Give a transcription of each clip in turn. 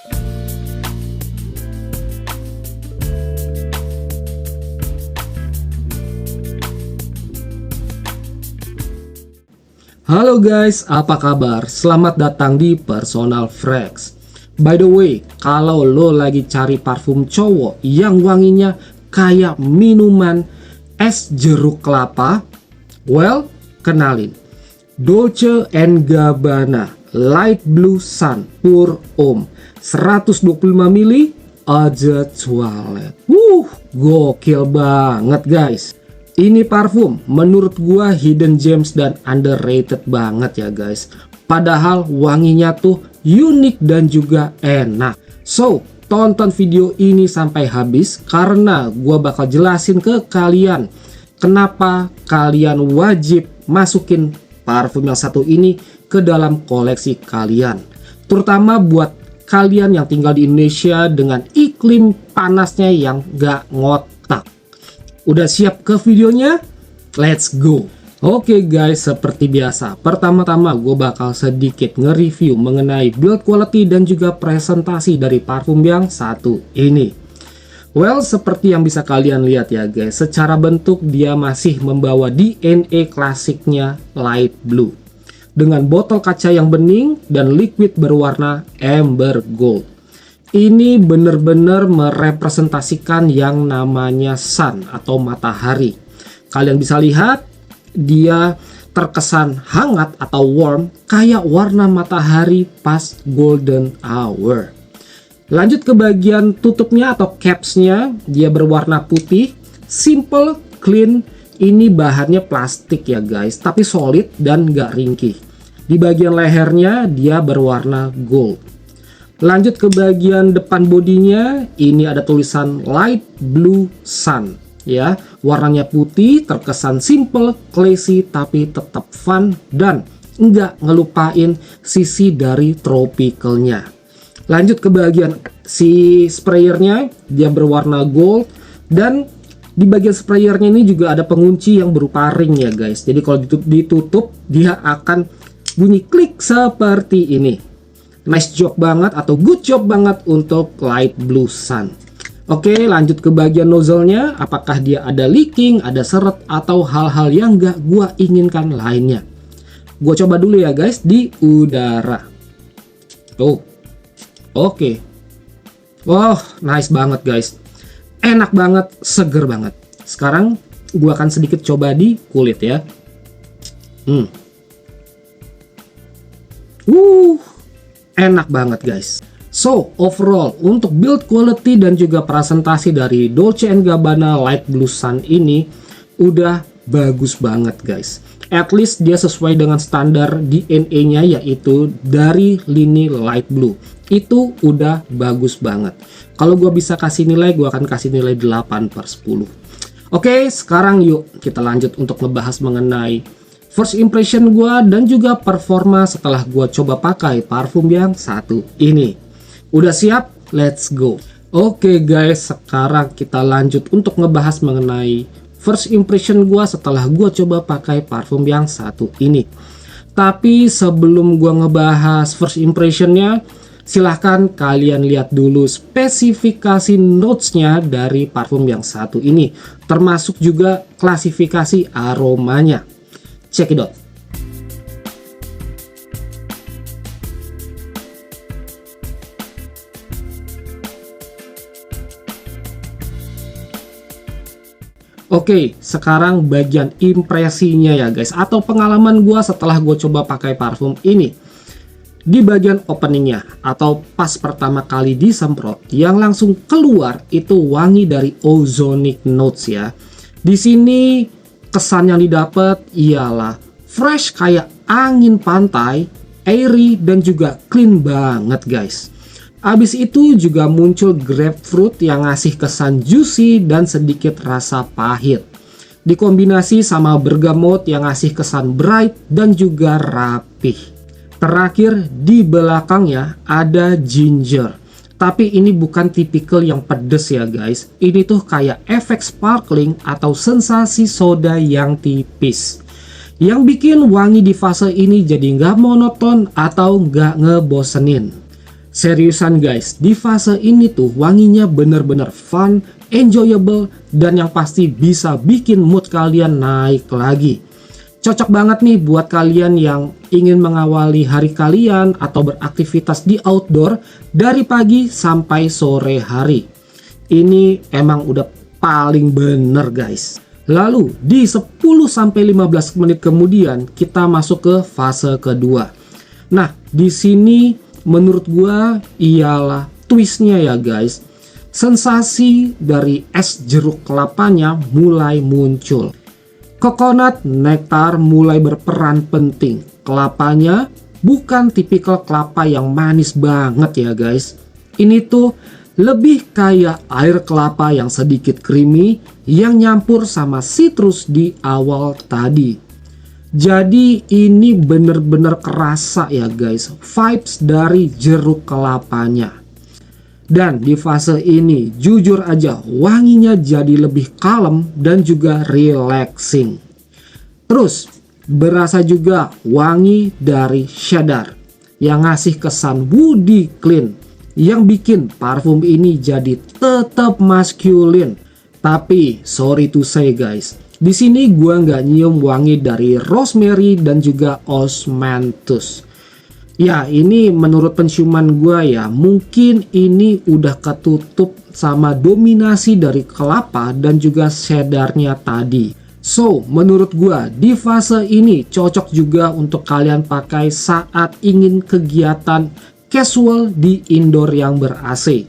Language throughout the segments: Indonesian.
Halo guys, apa kabar? Selamat datang di Personal Fragrance. By the way, kalau lo lagi cari parfum cowok yang wanginya kayak minuman es jeruk kelapa, well, kenalin Dolce & Gabbana Light Blue Sun Pour Homme 125 ml Eau de Toilette. Gokil banget guys. Ini parfum menurut gua hidden gems dan underrated banget ya guys. Padahal wanginya tuh unik dan juga enak. So, tonton video ini sampai habis karena gua bakal jelasin ke kalian kenapa kalian wajib masukin parfum yang satu ini ke dalam koleksi kalian. Terutama buat kalian yang tinggal di Indonesia dengan iklim panasnya yang gak ngotak. Udah siap ke videonya? Let's go! Oke guys, seperti biasa, pertama-tama gue bakal sedikit nge-review mengenai build quality dan juga presentasi dari parfum yang satu ini. Well, seperti yang bisa kalian lihat ya guys, secara bentuk dia masih membawa DNA klasiknya light blue. Dengan botol kaca yang bening dan liquid berwarna amber gold. Ini benar-benar merepresentasikan yang namanya sun atau matahari. Kalian bisa lihat dia terkesan hangat atau warm kayak warna matahari pas golden hour. Lanjut ke bagian tutupnya atau capsnya, dia berwarna putih, simple, clean. Ini bahannya plastik ya guys, tapi solid dan gak ringkih. Di bagian lehernya dia berwarna gold. Lanjut ke bagian depan bodinya, ini ada tulisan Light Blue Sun ya. Warnanya putih, terkesan simple, classy tapi tetap fun dan nggak ngelupain sisi dari tropicalnya. Lanjut ke bagian si sprayernya, dia berwarna gold dan di bagian sprayernya ini juga ada pengunci yang berupa ring ya guys. Jadi kalau ditutup dia akan bunyi klik seperti ini. Nice job banget atau good job banget untuk Light Blue Sun. Oke, lanjut ke bagian nozzle-nya. Apakah dia ada leaking, ada seret, atau hal-hal yang gak gua inginkan lainnya. Gua coba dulu ya guys di udara. Tuh. Oke. Wah, nice banget guys. Enak banget, seger banget. Sekarang gua akan sedikit coba di kulit ya. Enak banget guys. So overall untuk build quality dan juga presentasi dari Dolce & Gabbana Light Blue Sun ini udah bagus banget guys. At least dia sesuai dengan standar DNA nya yaitu dari lini light blue. Itu udah bagus banget. Kalau gua bisa kasih nilai, gua akan kasih nilai 8/10. Oke, sekarang yuk kita lanjut untuk ngebahas mengenai first impression gua dan juga performa setelah gua coba pakai parfum yang satu ini. Udah siap? Let's go. Oke guys, sekarang kita lanjut untuk ngebahas mengenai first impression gua setelah gua coba pakai parfum yang satu ini. Tapi sebelum gua ngebahas first impressionnya, silahkan kalian lihat dulu spesifikasi notesnya dari parfum yang satu ini, termasuk juga klasifikasi aromanya. Check it out. Oke, sekarang bagian impresinya ya guys, atau pengalaman gua setelah gua coba pakai parfum ini. Di bagian openingnya atau pas pertama kali disemprot, yang langsung keluar itu wangi dari ozonic notes ya. Di sini kesan yang didapat ialah fresh kayak angin pantai, airy dan juga clean banget guys. Abis itu juga muncul grapefruit yang ngasih kesan juicy dan sedikit rasa pahit. Dikombinasi sama bergamot yang ngasih kesan bright dan juga rapih. Terakhir di belakangnya ada ginger. Tapi ini bukan tipikal yang pedes ya guys. Ini tuh kayak efek sparkling atau sensasi soda yang tipis. Yang bikin wangi di fase ini jadi nggak monoton atau nggak ngebosenin. Seriusan guys, di fase ini tuh wanginya bener-bener fun, enjoyable, dan yang pasti bisa bikin mood kalian naik lagi. Cocok banget nih buat kalian yang ingin mengawali hari kalian atau beraktivitas di outdoor dari pagi sampai sore hari. Ini emang udah paling bener guys. Lalu di 10-15 menit kemudian kita masuk ke fase kedua. Nah, di sini menurut gua ialah twistnya ya guys. Sensasi dari es jeruk kelapanya mulai muncul. Coconut nectar mulai berperan penting. Kelapanya bukan tipikal kelapa yang manis banget ya guys. Ini tuh lebih kayak air kelapa yang sedikit creamy yang nyampur sama citrus di awal tadi. Jadi ini bener-bener kerasa ya guys, vibes dari jeruk kelapanya. Dan di fase ini jujur aja wanginya jadi lebih kalem dan juga relaxing. Terus berasa juga wangi dari Cheddar yang ngasih kesan woody clean yang bikin parfum ini jadi tetap masculine. Tapi sorry to say guys, di sini gua nggak nyium wangi dari rosemary dan juga osmanthus. Ya ini menurut penciuman gue ya, mungkin ini udah ketutup sama dominasi dari kelapa dan juga cedarnya tadi. So menurut gue di fase ini cocok juga untuk kalian pakai saat ingin kegiatan casual di indoor yang ber-AC.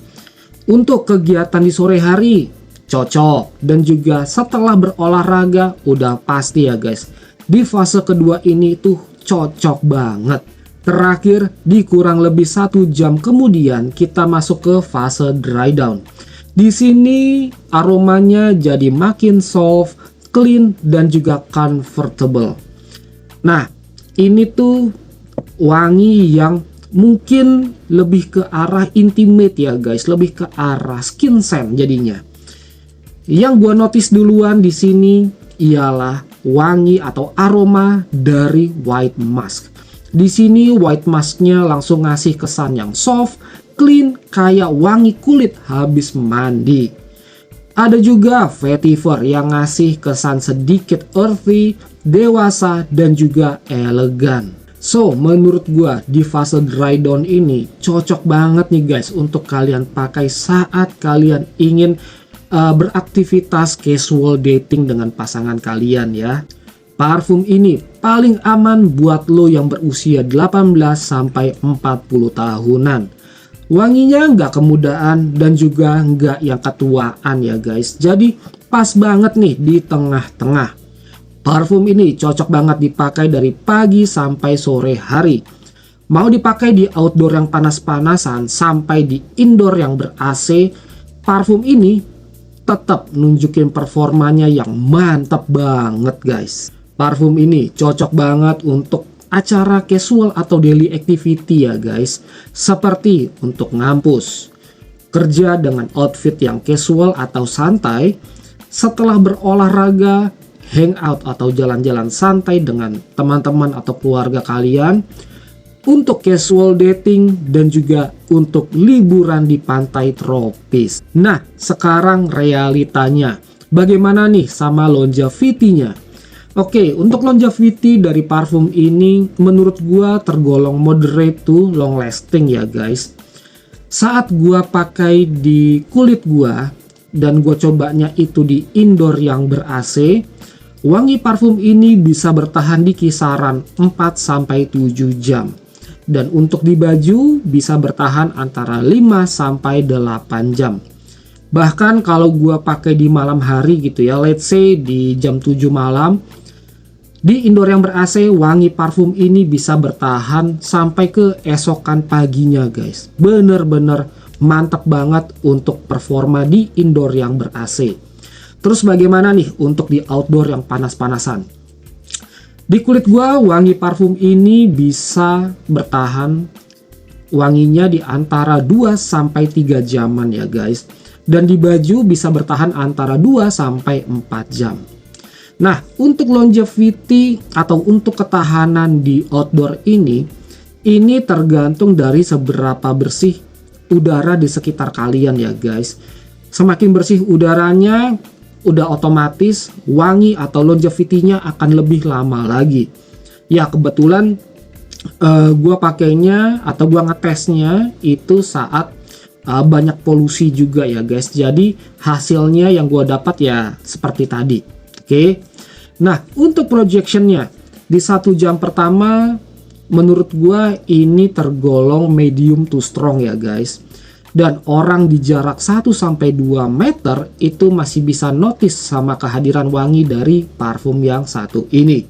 Untuk kegiatan di sore hari cocok, dan juga setelah berolahraga udah pasti ya guys. Di fase kedua ini tuh cocok banget. Terakhir, di kurang lebih 1 jam kemudian kita masuk ke fase dry down. Di sini aromanya jadi makin soft, clean, dan juga comfortable. Nah, ini tuh wangi yang mungkin lebih ke arah intimate ya guys, lebih ke arah skin scent jadinya. Yang gua notice duluan di sini ialah wangi atau aroma dari white musk. Di sini white musknya langsung ngasih kesan yang soft, clean, kayak wangi kulit habis mandi. Ada juga vetiver yang ngasih kesan sedikit earthy, dewasa, dan juga elegan. So, menurut gua di fase dry down ini cocok banget nih guys untuk kalian pakai saat kalian ingin beraktivitas casual dating dengan pasangan kalian ya. Parfum ini paling aman buat lo yang berusia 18 sampai 40 tahunan. Wanginya nggak kemudaan dan juga nggak yang ketuaan ya guys. Jadi pas banget nih di tengah-tengah. Parfum ini cocok banget dipakai dari pagi sampai sore hari. Mau dipakai di outdoor yang panas-panasan sampai di indoor yang ber-AC, parfum ini tetap nunjukin performanya yang mantap banget guys. Parfum ini cocok banget untuk acara casual atau daily activity ya guys. Seperti untuk ngampus, kerja dengan outfit yang casual atau santai, setelah berolahraga, hangout atau jalan-jalan santai dengan teman-teman atau keluarga kalian, untuk casual dating, dan juga untuk liburan di pantai tropis. Nah, sekarang realitanya. Bagaimana nih sama longevity-nya? Oke, untuk longevity dari parfum ini menurut gua tergolong moderate to long lasting ya guys. Saat gua pakai di kulit gua dan gua cobanya itu di indoor yang ber-AC, wangi parfum ini bisa bertahan di kisaran 4-7 jam. Dan untuk di baju bisa bertahan antara 5-8 jam. Bahkan kalau gua pakai di malam hari gitu ya, let's say di jam 7 malam, di indoor yang ber-AC, wangi parfum ini bisa bertahan sampai ke esokan paginya guys. Bener-bener mantap banget untuk performa di indoor yang ber-AC. Terus bagaimana nih untuk di outdoor yang panas-panasan? Di kulit gua wangi parfum ini bisa bertahan wanginya di antara 2-3 jaman ya guys. Dan di baju bisa bertahan antara 2-4 jam. Nah, untuk longevity atau untuk ketahanan di outdoor ini, ini tergantung dari seberapa bersih udara di sekitar kalian ya guys. Semakin bersih udaranya, udah otomatis wangi atau longevity-nya akan lebih lama lagi. Ya kebetulan gua pakainya atau gua ngetesnya itu saat banyak polusi juga ya guys. Jadi hasilnya yang gua dapat ya seperti tadi. Oke. Nah, untuk projectionnya di 1 jam pertama menurut gua ini tergolong medium to strong ya guys. Dan orang di jarak 1-2 meter itu masih bisa notice sama kehadiran wangi dari parfum yang satu ini.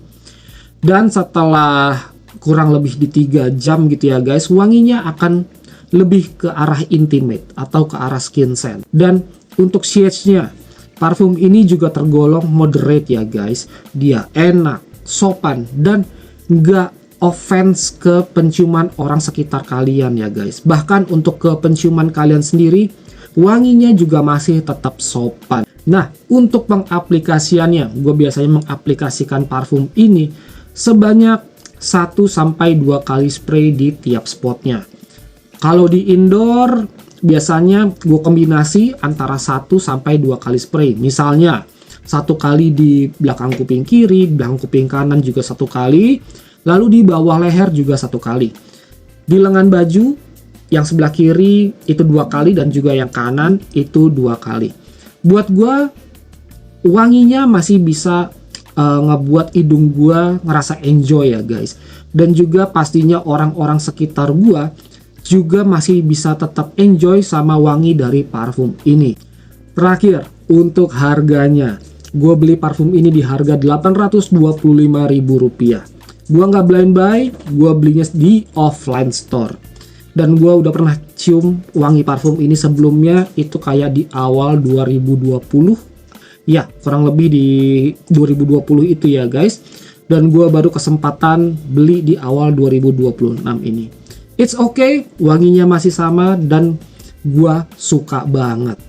Dan setelah kurang lebih di 3 jam gitu ya guys, wanginya akan lebih ke arah intimate atau ke arah skin scent. Dan untuk shades-nya, parfum ini juga tergolong moderate ya guys. Dia enak, sopan, dan nggak offense ke penciuman orang sekitar kalian ya guys. Bahkan untuk ke penciuman kalian sendiri, wanginya juga masih tetap sopan. Nah, untuk pengaplikasiannya, gue biasanya mengaplikasikan parfum ini sebanyak 1-2 kali spray di tiap spotnya. Kalau di indoor, biasanya gue kombinasi antara 1-2 kali spray. Misalnya, 1 kali di belakang kuping kiri, belakang kuping kanan juga 1 kali. Lalu di bawah leher juga 1 kali. Di lengan baju yang sebelah kiri itu 2 kali dan juga yang kanan itu 2 kali. Buat gue wanginya masih bisa ngebuat hidung gue ngerasa enjoy ya guys. Dan juga pastinya orang-orang sekitar gue juga masih bisa tetap enjoy sama wangi dari parfum ini. Terakhir, untuk harganya. Gue beli parfum ini di harga Rp825.000. Gua nggak blind buy, gua belinya di offline store. Dan gua udah pernah cium wangi parfum ini sebelumnya, itu kayak di awal 2020. Ya, kurang lebih di 2020 itu ya guys. Dan gua baru kesempatan beli di awal 2026 ini. It's okay, wanginya masih sama dan gua suka banget.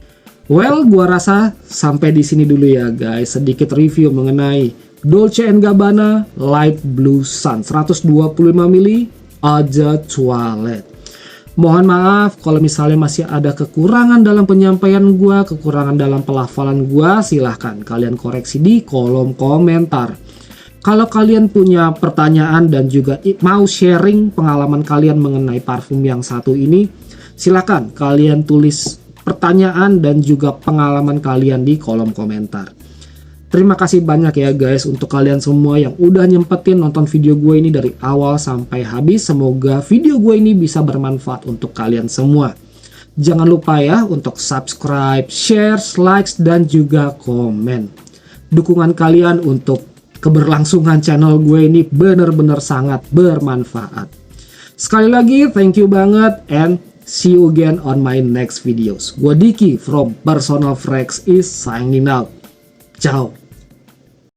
Well, gua rasa sampai di sini dulu ya guys, sedikit review mengenai Dolce & Gabbana Light Blue Sun 125 ml Eau de Toilette. Mohon maaf kalau misalnya masih ada kekurangan dalam penyampaian gua, kekurangan dalam pelafalan gua, silahkan kalian koreksi di kolom komentar. Kalau kalian punya pertanyaan dan juga mau sharing pengalaman kalian mengenai parfum yang satu ini, silahkan kalian tulis pertanyaan dan juga pengalaman kalian di kolom komentar. Terima kasih banyak ya guys untuk kalian semua yang udah nyempetin nonton video gue ini dari awal sampai habis. Semoga video gue ini bisa bermanfaat untuk kalian semua. Jangan lupa ya untuk subscribe, share, likes, dan juga komen. Dukungan kalian untuk keberlangsungan channel gue ini benar-benar sangat bermanfaat. Sekali lagi thank you banget and see you again on my next videos. Gue Diki from Personal Fragrance is signing out. Ciao.